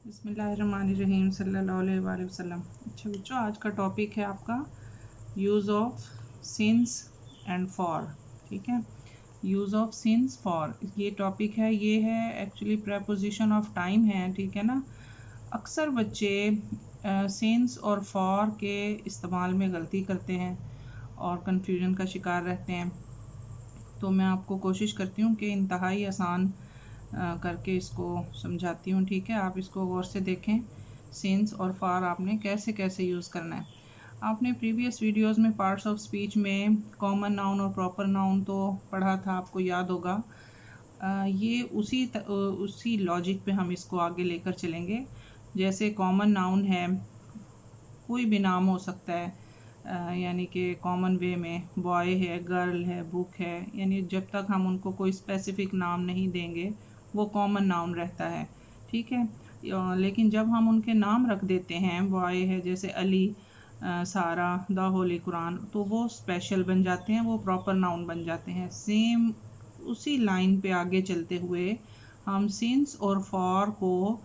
बिस्मिल्लाहिर्रहमानिर्रहीम सल्लल्लाहु अलैहि वसल्लम। अच्छा बच्चों, आज का टॉपिक है आपका use of since and for. ठीक है, यूज़ ऑफ सिंस फॉर ये टॉपिक है। ये है एक्चुअली प्रेपोजिशन ऑफ टाइम है। ठीक है ना। अक्सर बच्चे सिंस और फॉर के इस्तेमाल में गलती करते हैं और कन्फ्यूजन का शिकार रहते हैं। तो मैं आपको कोशिश करती हूँ कि इंतहाई आसान करके इसको समझाती हूँ। ठीक है, आप इसको गौर से देखें। सिंस और फार आपने कैसे कैसे यूज़ करना है। आपने प्रीवियस वीडियोस में पार्ट्स ऑफ स्पीच में कॉमन नाउन और प्रॉपर नाउन तो पढ़ा था, आपको याद होगा। ये उसी लॉजिक पे हम इसको आगे लेकर चलेंगे। जैसे कॉमन नाउन है, कोई भी नाम हो सकता है, यानी कि कॉमन वे में बॉय है, गर्ल है, बुक है, यानी जब तक हम उनको कोई स्पेसिफिक नाम नहीं देंगे वो कॉमन नाउन रहता है। ठीक है, लेकिन जब हम उनके नाम रख देते हैं, बॉय है जैसे अली, सारा, द होली कुरान, तो वो स्पेशल बन जाते हैं, वो प्रॉपर नाउन बन जाते हैं। सेम उसी लाइन पे आगे चलते हुए हम सिंस और फॉर को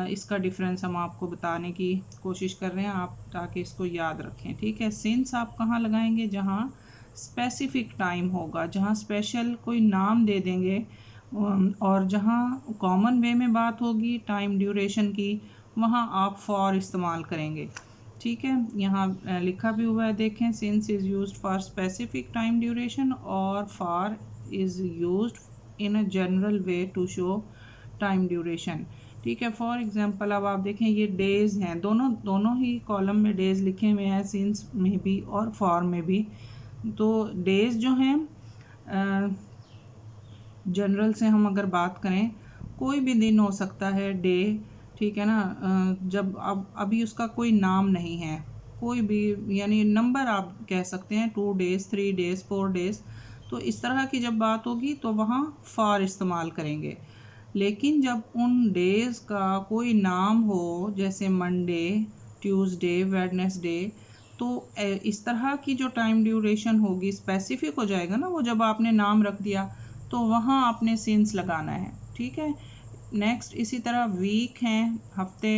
इसका डिफरेंस हम आपको बताने की कोशिश कर रहे हैं, आप ताकि इसको याद रखें। ठीक है, सिंस आप कहाँ लगाएंगे? जहाँ स्पेसिफिक टाइम होगा, जहाँ स्पेशल कोई नाम दे देंगे, और जहाँ कॉमन वे में बात होगी टाइम ड्यूरेशन की, वहाँ आप फॉर इस्तेमाल करेंगे। ठीक है, यहाँ लिखा भी हुआ है, देखें। Since is used for specific time duration और for is used in a general way to show time duration. ठीक है, फॉर एग्जांपल अब आप देखें, ये डेज़ हैं, दोनों दोनों ही कॉलम में डेज़ लिखे हुए हैं, सिंस में भी और फॉर में भी। तो डेज़ जो हैं, जनरल से हम अगर बात करें, कोई भी दिन हो सकता है डे। ठीक है ना। जब अब अभी उसका कोई नाम नहीं है, कोई भी, यानी नंबर आप कह सकते हैं, 2 डेज़, 3 डेज़, 4 डेज़। तो इस तरह की जब बात होगी तो वहाँ फॉर इस्तेमाल करेंगे। लेकिन जब उन डेज़ का कोई नाम हो, जैसे मंडे, ट्यूसडे, वेडनेसडे, तो इस तरह की जो टाइम ड्यूरेशन होगी, स्पेसिफिक हो जाएगा ना वो, जब आपने नाम रख दिया, तो वहाँ आपने सिंस लगाना है। ठीक है, नेक्स्ट इसी तरह वीक हैं, हफ्ते,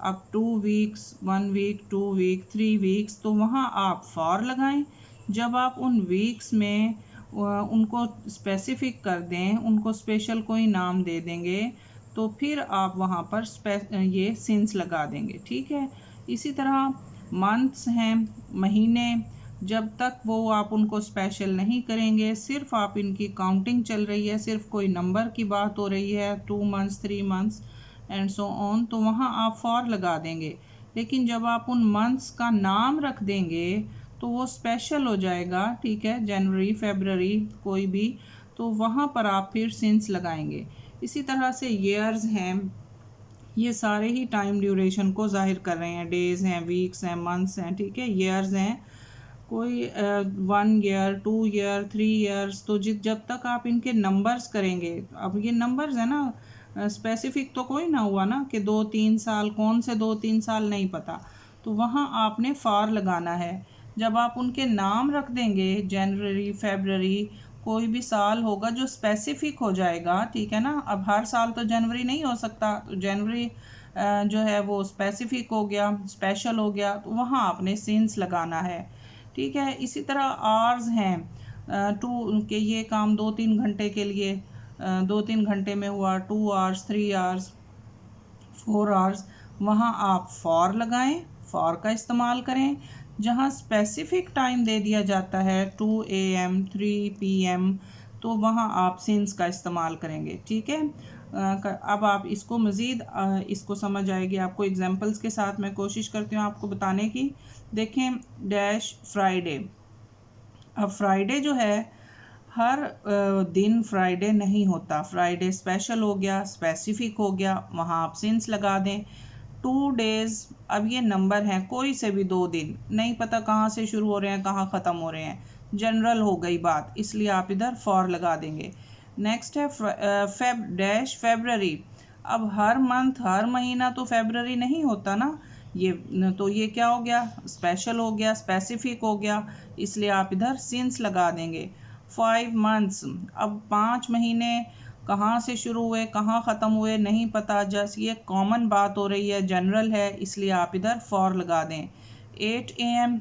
अब 2 वीक्स, 1 वीक, 2 वीक, 3 वीक्स, तो वहाँ आप फॉर लगाएं। जब आप उन वीक्स में उनको स्पेसिफिक कर दें, उनको स्पेशल कोई नाम दे देंगे, तो फिर आप वहाँ पर ये सिंस लगा देंगे। ठीक है, इसी तरह मंथ्स हैं, महीने, जब तक वो आप उनको स्पेशल नहीं करेंगे, सिर्फ आप इनकी काउंटिंग चल रही है, सिर्फ कोई नंबर की बात हो रही है, 2 months, 3 months and so on, तो वहाँ आप फॉर लगा देंगे। लेकिन जब आप उन मंथ्स का नाम रख देंगे तो वो स्पेशल हो जाएगा। ठीक है, जनवरी, फरवरी, कोई भी, तो वहाँ पर आप फिर सिंस लगाएंगे। इसी तरह से ईयर्स हैं, ये सारे ही टाइम ड्यूरेशन को जाहिर कर रहे हैं, डेज़ हैं, वीक्स हैं, मंथ्स हैं। ठीक है, ईयर्स हैं, कोई 1 ईयर, 2 ईयर, 3 ईयर्स, तो जब तक आप इनके नंबर्स करेंगे, अब ये नंबर्स है ना, स्पेसिफिक तो कोई ना हुआ ना कि 2-3 साल, कौन से 2-3 साल नहीं पता, तो वहाँ आपने फॉर लगाना है। जब आप उनके नाम रख देंगे, जनवरी, फरवरी, कोई भी साल होगा जो स्पेसिफिक हो जाएगा। ठीक है ना, अब हर साल तो जनवरी नहीं हो सकता, तो जनवरी जो है वो स्पेसिफिक हो गया, स्पेशल हो गया, तो वहाँ आपने सिंस लगाना है। ठीक है, इसी तरह आवर्स हैं, टू के ये काम 2-3 घंटे के लिए, 2-3 घंटे में हुआ, 2 आवर्स, 3 आवर्स, 4 आवर्स, वहाँ आप फॉर लगाएं, फॉर का इस्तेमाल करें। जहाँ स्पेसिफिक टाइम दे दिया जाता है 2 AM, 3 PM, तो वहाँ आप सिंस का इस्तेमाल करेंगे। ठीक है, अब आप इसको मज़ीद इसको समझ आएगी आपको एग्जांपल्स के साथ। मैं कोशिश करती हूँ आपको बताने की। देखें, डैश फ्राइडे। अब फ्राइडे जो है, हर दिन फ्राइडे नहीं होता, फ्राइडे स्पेशल हो गया, स्पेसिफिक हो गया, वहाँ आप सिंस लगा दें। 2 डेज़, अब ये नंबर हैं, कोई से भी 2 दिन, नहीं पता कहाँ से शुरू हो रहे हैं, कहाँ ख़त्म हो रहे हैं, जनरल हो गई बात, इसलिए आप इधर फॉर लगा देंगे। नेक्स्ट है फेबररी। अब हर मंथ, हर महीना तो फेबररी नहीं होता ना, ये तो ये क्या हो गया, स्पेशल हो गया, स्पेसिफिक हो गया, इसलिए आप इधर सिंस लगा देंगे। 5 मंथ्स, अब 5 महीने कहाँ से शुरू हुए कहाँ ख़त्म हुए नहीं पता, जस्ट ये कॉमन बात हो रही है, जनरल है, इसलिए आप इधर फॉर लगा दें। 8 AM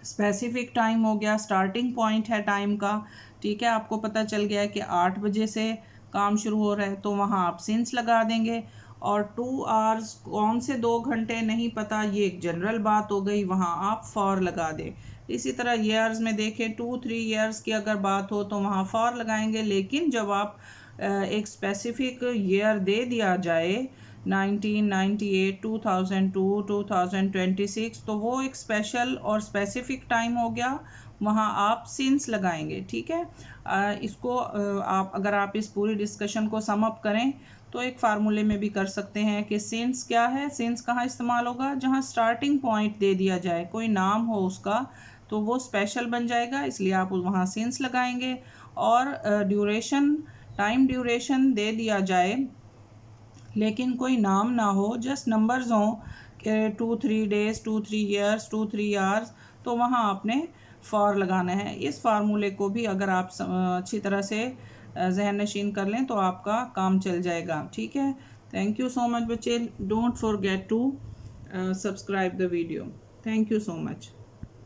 स्पेसिफिक टाइम हो गया, स्टार्टिंग पॉइंट है टाइम का, ठीक है। आपको पता चल गया है कि 8 बजे से काम शुरू हो रहा है, तो वहाँ आप सिंस लगा देंगे। और 2 आवर्स कौन से 2 घंटे नहीं पता, ये एक जनरल बात हो गई, वहाँ आप फॉर लगा दें। इसी तरह ईयर्स में देखें, 2-3 ईयर्स की अगर बात हो तो वहाँ फॉर लगाएंगे, लेकिन जब आप एक स्पेसिफिक ईयर दे दिया जाए 1998, 2002, 2026, तो वो एक स्पेशल और स्पेसिफिक टाइम हो गया, वहाँ आप सिंस लगाएंगे, ठीक है। इसको आप अगर आप इस पूरी डिस्कशन को सम अप करें तो एक फार्मूले में भी कर सकते हैं कि सिंस क्या है, सिंस कहाँ इस्तेमाल होगा, जहाँ स्टार्टिंग पॉइंट दे दिया जाए, कोई नाम हो उसका, तो वो स्पेशल बन जाएगा, इसलिए आप वहाँ सिंस लगाएंगे। और ड्यूरेशन, टाइम ड्यूरेशन दे दिया जाए लेकिन कोई नाम ना हो, जस्ट नंबर्स हों कि 2-3 डेज, 2-3 ईयर्स, 2-3 आवर्स, तो वहाँ आपने फॉर लगाना है। इस फार्मूले को भी अगर आप अच्छी तरह से जहन नशीन कर लें तो आपका काम चल जाएगा, ठीक है। थैंक यू सो मच बच्चे, don't forget to subscribe the video. Thank you so much.